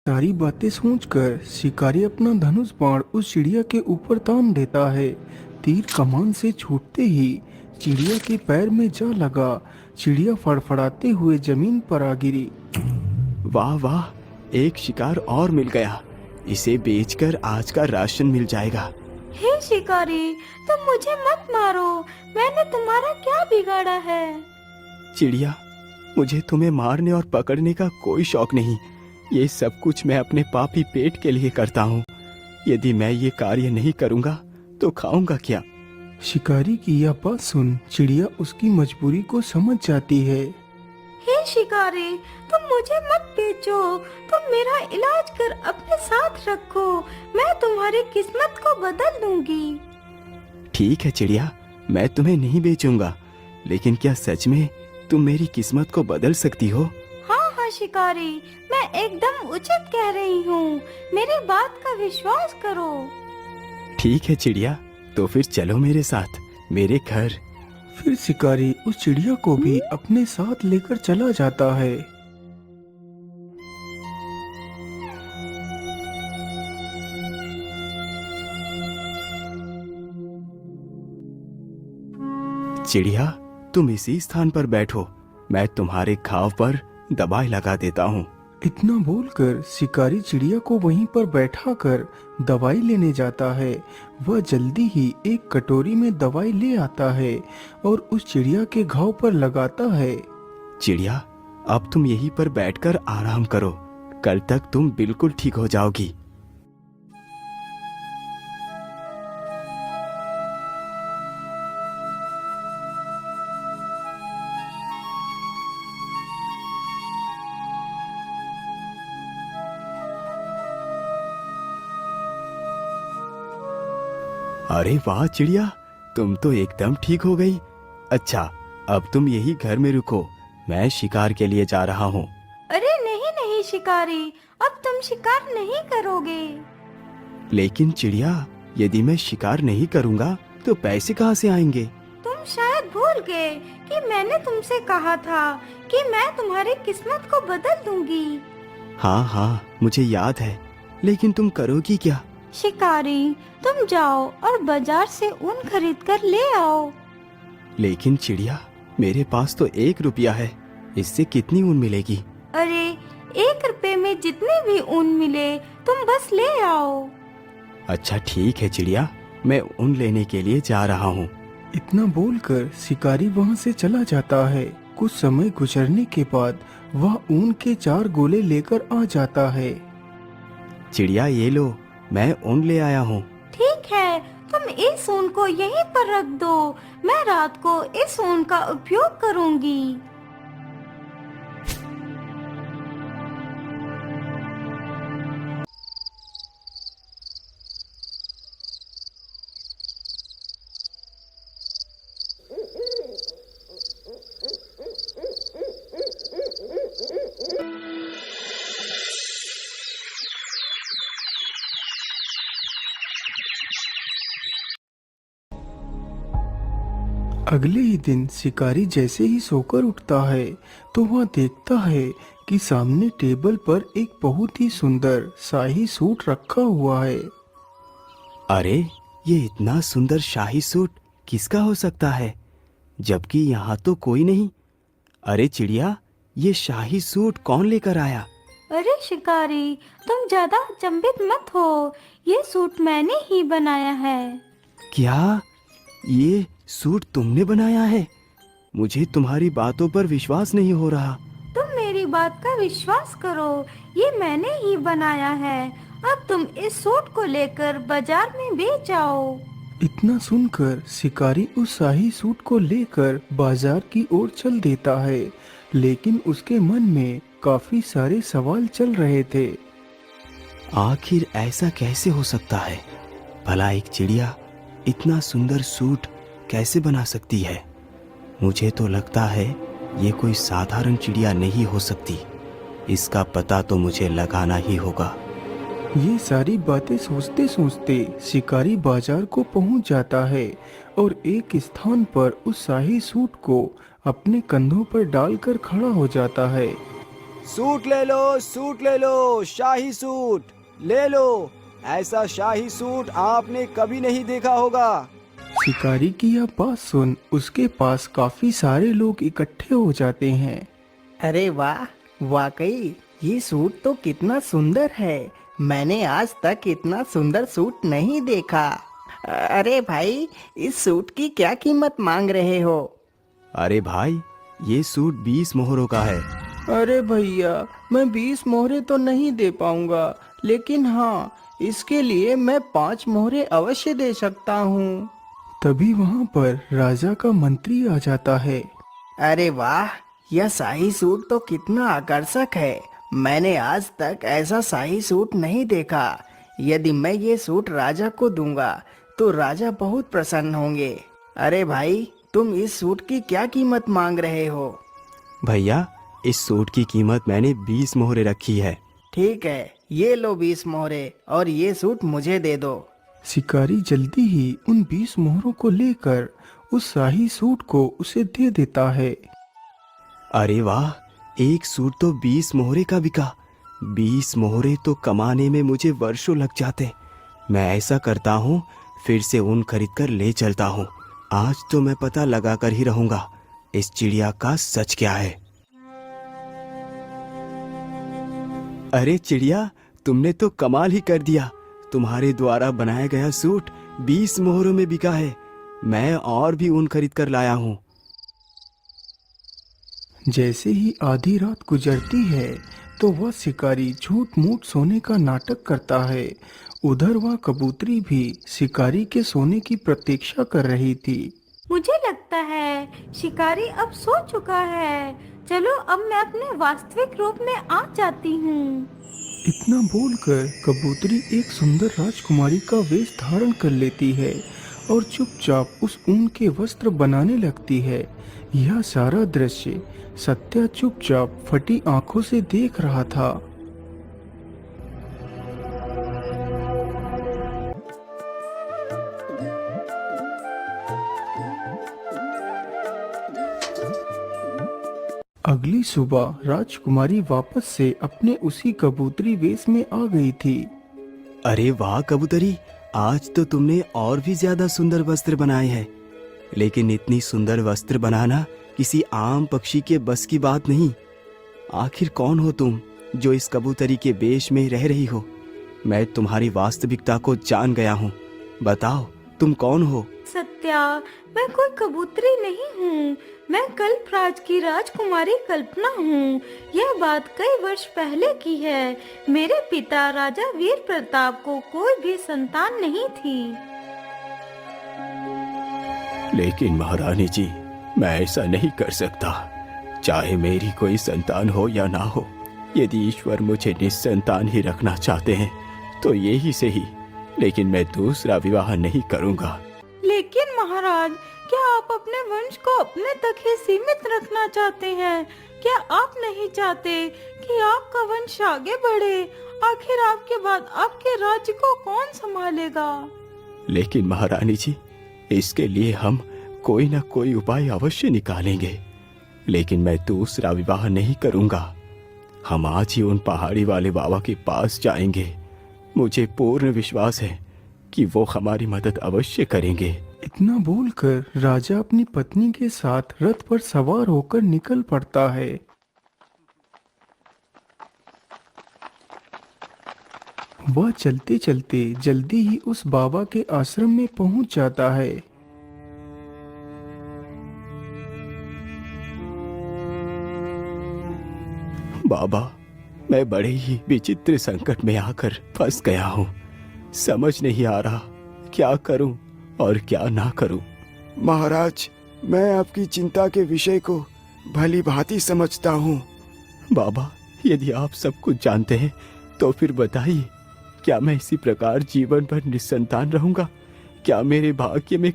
सारी बातें सोचकर शिकारी अपना धनुष बाण उस चिड़िया के ऊपर तान देता है। तीर कमान से छूटते ही चिड़िया के पैर में जा लगा। चिड़िया फड़फड़ाते हुए जमीन पर आ गिरी। वाह वाह, एक शिकार और मिल गया। इसे बेचकर आज का राशन मिल जाएगा। हे शिकारी, तुम मुझे मत मारो। मैंने तुम्हारा क्या बिगाड़ा है? चिड़िया, मुझे तुम्हें मारने और पकड़ने का कोई शौक नहीं। ये सब कुछ मैं अपने पापी पेट के लिए करता हूँ। यदि मैं ये कार्य नहीं करूँगा तो खाऊंगा क्या? शिकारी की यह बात सुन चिड़िया उसकी मजबूरी को समझ जाती है। हे शिकारी, तुम मुझे मत बेचो। तुम मेरा इलाज कर अपने साथ रखो। मैं तुम्हारी किस्मत को बदल दूंगी। ठीक है चिड़िया, मैं तुम्हें नहीं बेचूंगा, लेकिन क्या सच में तुम मेरी किस्मत को बदल सकती हो? हाँ हाँ शिकारी, मैं एकदम उचित कह रही हूँ। मेरी बात का विश्वास करो। ठीक है चिड़िया, तो फिर चलो मेरे साथ मेरे घर। फिर शिकारी उस चिड़िया को भी अपने साथ लेकर चला जाता है। चिड़िया, तुम इसी स्थान पर बैठो, मैं तुम्हारे घाव पर दवाई लगा देता हूँ। इतना बोलकर शिकारी चिड़िया को वहीं पर बैठाकर दवाई लेने जाता है। वह जल्दी ही एक कटोरी में दवाई ले आता है और उस चिड़िया के घाव पर लगाता है। चिड़िया, अब तुम यहीं पर बैठकर आराम करो। कल तक तुम बिल्कुल ठीक हो जाओगी। अरे वाह चिड़िया, तुम तो एकदम ठीक हो गई। अच्छा, अब तुम यही घर में रुको, मैं शिकार के लिए जा रहा हूँ। अरे नहीं नहीं शिकारी, अब तुम शिकार नहीं करोगे। लेकिन चिड़िया, यदि मैं शिकार नहीं करूँगा तो पैसे कहाँ से आएंगे? तुम शायद भूल गए कि मैंने तुमसे कहा था कि मैं तुम्हारी किस्मत को बदल दूंगी। हाँ हाँ, मुझे याद है, लेकिन तुम करोगी क्या? शिकारी, तुम जाओ और बाजार से ऊन खरीद कर ले आओ। लेकिन चिड़िया, मेरे पास तो 1 रुपया है, इससे कितनी ऊन मिलेगी? अरे 1 रुपए में जितने भी ऊन मिले तुम बस ले आओ। अच्छा ठीक है चिड़िया, मैं ऊन लेने के लिए जा रहा हूँ। इतना बोलकर शिकारी वहां से चला जाता है। कुछ समय गुजरने के बाद वह ऊन के 4 गोले लेकर आ जाता है। चिड़िया ये लो, मैं ऊन ले आया हूँ। ठीक है, तुम इस ऊन को यहीं पर रख दो। मैं रात को इस ऊन का उपयोग करूंगी। अगले ही दिन शिकारी जैसे ही सोकर उठता है तो वह देखता है कि सामने टेबल पर एक बहुत ही सुंदर शाही सूट रखा हुआ है। अरे, ये इतना सुंदर शाही सूट किसका हो सकता है, जबकि यहाँ तो कोई नहीं। अरे चिड़िया, ये शाही सूट कौन लेकर आया? अरे शिकारी, तुम ज्यादा अचंभित मत हो। ये सूट मैंने ही बनाया है। क्या ये सूट तुमने बनाया है? मुझे तुम्हारी बातों पर विश्वास नहीं हो रहा। तुम मेरी बात का विश्वास करो, ये मैंने ही बनाया है। अब तुम इस सूट को लेकर बाजार में बेच आओ। इतना सुनकर शिकारी उस शाही सूट को लेकर बाजार की ओर चल देता है, लेकिन उसके मन में काफी सारे सवाल चल रहे थे। आखिर ऐसा कैसे हो सकता है? भला एक चिड़िया इतना सुंदर सूट कैसे बना सकती है? मुझे तो लगता है ये कोई साधारण चिड़िया नहीं हो सकती। इसका पता तो मुझे लगाना ही होगा। ये सारी बातें सोचते सोचते शिकारी बाजार को पहुंच जाता है और एक स्थान पर उस शाही सूट को अपने कंधों पर डालकर खड़ा हो जाता है। सूट ले लो, सूट ले लो, शाही सूट ले लो। ऐसा शाही सूट आपने कभी नहीं देखा होगा। शिकारी की यह बात सुन उसके पास काफी सारे लोग इकट्ठे हो जाते हैं। अरे वाह, वाकई ये सूट तो कितना सुंदर है। मैंने आज तक इतना सुंदर सूट नहीं देखा। अरे भाई, इस सूट की क्या कीमत मांग रहे हो? अरे भाई, ये सूट 20 मोहरों का है। अरे भैया, मैं 20 मोहरे तो नहीं दे पाऊंगा, लेकिन हाँ, इसके लिए मैं 5 मोहरे अवश्य दे सकता हूँ। तभी वहाँ पर राजा का मंत्री आ जाता है। अरे वाह, यह शाही सूट तो कितना आकर्षक है। मैंने आज तक ऐसा शाही सूट नहीं देखा। यदि मैं ये सूट राजा को दूंगा तो राजा बहुत प्रसन्न होंगे। अरे भाई, तुम इस सूट की क्या कीमत मांग रहे हो? भैया, इस सूट की कीमत मैंने 20 मोहरे रखी है। ठीक है, ये लो 20 मोहरे और ये सूट मुझे दे दो। शिकारी जल्दी ही उन 20 मोहरों को लेकर उस शाही सूट को उसे दे देता है। अरे वाह, एक सूट तो 20 मोहरे का बिका। 20 मोहरे तो कमाने में मुझे वर्षों लग जाते। मैं ऐसा करता हूँ, फिर से ऊन खरीद कर ले चलता हूँ। आज तो मैं पता लगा कर ही रहूंगा इस चिड़िया का सच क्या है। अरे चिड़िया, तुमने तो कमाल ही कर दिया। तुम्हारे द्वारा बनाया गया सूट 20 मोहरों में बिका है। मैं और भी ऊन खरीद कर लाया हूँ। जैसे ही आधी रात गुजरती है तो वह शिकारी झूठ मूठ सोने का नाटक करता है। उधर वह कबूतरी भी शिकारी के सोने की प्रतीक्षा कर रही थी। मुझे लगता है शिकारी अब सो चुका है। चलो अब मैं अपने वास्तविक रूप में आ जाती हूँ। इतना बोलकर कबूतरी एक सुंदर राजकुमारी का वेश धारण कर लेती है और चुपचाप उस ऊन के वस्त्र बनाने लगती है। यह सारा दृश्य सत्या चुपचाप फटी आंखों से देख रहा था। अगली सुबह राजकुमारी वापस से अपने उसी कबूतरी वेश में आ गई थी। अरे वाह कबूतरी, आज तो तुमने और भी ज्यादा सुंदर वस्त्र बनाए हैं। लेकिन इतनी सुंदर वस्त्र बनाना किसी आम पक्षी के बस की बात नहीं। आखिर कौन हो तुम जो इस कबूतरी के वेश में रह रही हो? मैं तुम्हारी वास्तविकता को जान गया हूँ। बताओ, तुम कौन हो? सत्या, मैं कोई कबूतरी नहीं हूँ। मैं कल्पराज की राजकुमारी कल्पना हूँ। यह बात कई वर्ष पहले की है। मेरे पिता राजा वीर प्रताप को कोई भी संतान नहीं थी। लेकिन महारानी जी, मैं ऐसा नहीं कर सकता। चाहे मेरी कोई संतान हो या ना हो, यदि ईश्वर मुझे निस्संतान ही रखना चाहते हैं तो ये ही सही। लेकिन मैं दूसरा विवाह नहीं करूँगा। लेकिन महाराज, क्या आप अपने वंश को अपने तक ही सीमित रखना चाहते हैं? क्या आप नहीं चाहते कि आपका वंश आगे बढ़े? आखिर आपके बाद आपके राज्य को कौन संभालेगा? लेकिन महारानी जी, इसके लिए हम कोई ना कोई उपाय अवश्य निकालेंगे। लेकिन मैं दूसरा विवाह नहीं करूंगा। हम आज ही उन पहाड़ी वाले बाबा के पास जाएंगे। मुझे पूर्ण विश्वास है कि वो हमारी मदद अवश्य करेंगे। इतना बोलकर राजा अपनी पत्नी के साथ रथ पर सवार होकर निकल पड़ता है। वह चलते चलते जल्दी ही उस बाबा के आश्रम में पहुंच जाता है। बाबा, मैं बड़े ही विचित्र संकट में आकर फंस गया हूँ। समझ नहीं आ रहा क्या करूं और क्या ना करूं। महाराज, मैं आपकी चिंता के विषय को भली भांति समझता हूँ। बाबा, यदि आप सब कुछ जानते हैं तो फिर बताइए, क्या मैं इसी प्रकार जीवन भर निस्संतान रहूंगा? क्या मेरे भाग्य में